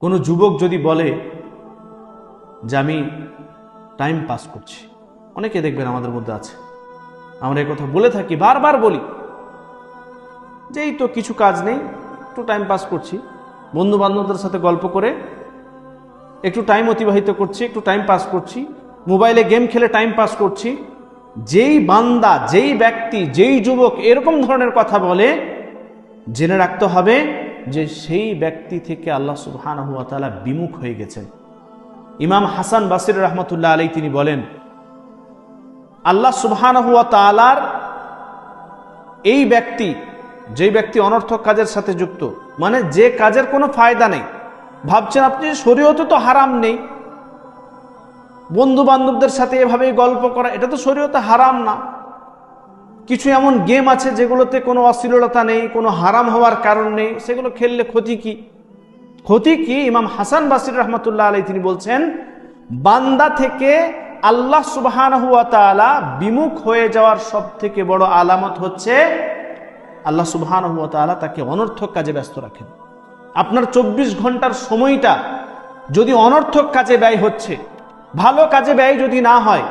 কোনো যুবক যদি বলে যে আমি টাইম পাস করছি, অনেকে দেখবেন আমাদের মধ্যে আছে, আমরা এই কথা বলে থাকি, বারবার বলি যে এই তো কিছু কাজ নেই, একটু টাইম পাস করছি, বন্ধু বান্ধবদের সাথে গল্প করে একটু টাইম অতিবাহিত করছি, একটু টাইম পাস করছি, মোবাইলে গেম খেলে টাইম পাস করছি। যেই বান্দা, যেই ব্যক্তি, যেই যুবক এরকম ধরনের কথা বলে, জেনে রাখতে হবে যে সেই ব্যক্তি থেকে আল্লাহ সুবহানাহু ওয়া তাআলা বিমুখ হয়ে গেছেন। ইমাম হাসান বাসরি রহমতুল্লাহ আলাইহি তিনি বলেন, আল্লাহ সুবহানাহু ওয়া তাআলার এই ব্যক্তি, যেই ব্যক্তি অনর্থক কাজের সাথে যুক্ত, মানে যে কাজের কোনো ফায়দা নেই, ভাবছেন আপনি শরীয়তে তো হারাম নেই, বন্ধু বান্ধবদের সাথে এভাবেই গল্প করা, এটা তো শরীয়তে হারাম না, কিছু এমন গেম আছে যেগুলোতে কোনো অশ্লীলতা নেই, কোনো হারাম হওয়ার কারণ নেই, সেগুলো খেললে ক্ষতি কি? ক্ষতি কি? ইমাম হাসান বাসরি রহমতুল্লাহ আলাইহি তিনি বলছেন, বান্দা থেকে আল্লাহ সুবহানাহু ওয়া তাআলা বিমুখ হয়ে যাওয়ার সব থেকে বড় আলামত হচ্ছে আল্লাহ সুবহানাহু ওয়া তাআলা তাকে অনর্থক কাজে ব্যস্ত রাখেন। আপনার 24 ঘন্টার সময়টা যদি অনর্থক কাজে ব্যয় হচ্ছে, ভালো কাজে ব্যয় যদি না হয়,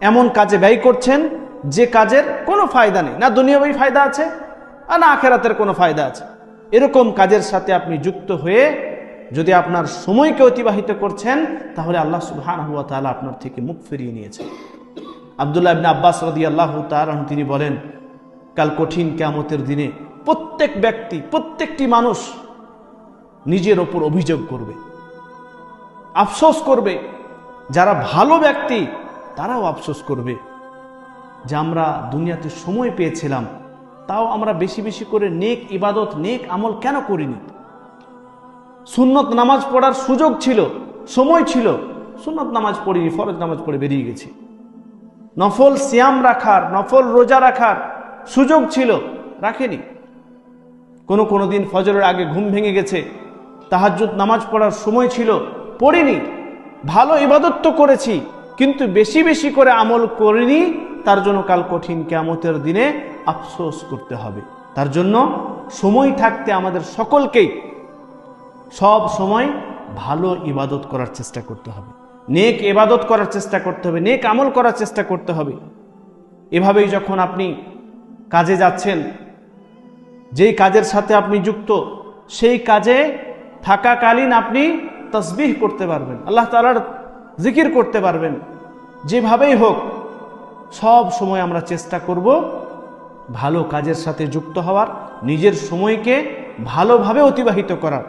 এমন কাজে ব্যয় করছেন যে কাজের কোনো ফায়দা নেই, না দুনিয়াবী ফায়দা আছে আর না আখিরাতের কোনো ফায়দা আছে, এরকম কাজের সাথে আপনি যুক্ত হয়ে যদি আপনার সময়কে অতিবাহিত করছেন, তাহলে আল্লাহ সুবহানাহু ওয়া তাআলা আপনার থেকে মুখ ফিরিয়ে নিয়েছেন। আব্দুল্লাহ ইবনে আব্বাস রাদিয়াল্লাহু তাআলা আনহু তিনি বলেন, কাল কঠিন কিয়ামতের দিনে প্রত্যেক ব্যক্তি, প্রত্যেকটি মানুষ নিজের ওপর অভিযোগ করবে, আফসোস করবে। যারা ভালো ব্যক্তি তারাও আফসোস করবে যে আমরা দুনিয়াতে সময় পেয়েছিলাম, তাও আমরা বেশি বেশি করে নেক ইবাদত, নেক আমল কেন করিনি? সুন্নত নামাজ পড়ার সুযোগ ছিল, সময় ছিল, সুন্নত নামাজ পড়িনি, ফরজ নামাজ পড়ে বেরিয়ে গেছি। নফল সিয়াম রাখার, নফল রোজা রাখার সুযোগ ছিল, রাখেনি। কোনো দিন ফজরের আগে ঘুম ভেঙে গেছে, তাহাজ্জুদ নামাজ পড়ার সময় ছিল, পড়িনি। ভালো ইবাদত তো করেছি, কিন্তু বেশি বেশি করে আমল করিনি, তার জন্য কাল কঠিন কিয়ামতের দিনে আফসোস করতে হবে। তার জন্য সময় থাকতে আমাদের সকলকেই সব সময় ভালো ইবাদত করার চেষ্টা করতে হবে, নেক ইবাদত করার চেষ্টা করতে হবে, নেক আমল করার চেষ্টা করতে হবে। এভাবেই যখন আপনি কাজে যাচ্ছেন, যেই কাজের সাথে আপনি যুক্ত, সেই কাজে থাকাকালীন আপনি তাসবিহ করতে পারবেন, আল্লাহ তাআলার জিকির করতে পারবেন। যেভাবেই হোক সব সময় আমরা চেষ্টা করব ভালো কাজের সাথে যুক্ত হওয়ার, নিজের সময়কে ভালোভাবে অতিবাহিত করার।